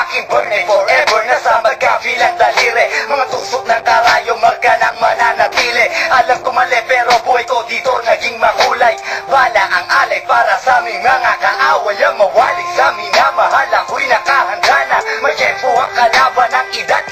aking burn forever nasa magkabilang daliri. Mga tusok ng karayo, marka ng mananatili. Alam ko mali pero buhay ko dito naging makulay. Bala ang alay para sa aming mga kaaway. Ang mawali sa minamahal ako'y nakahanda na. May tempo ang kalaban ng edad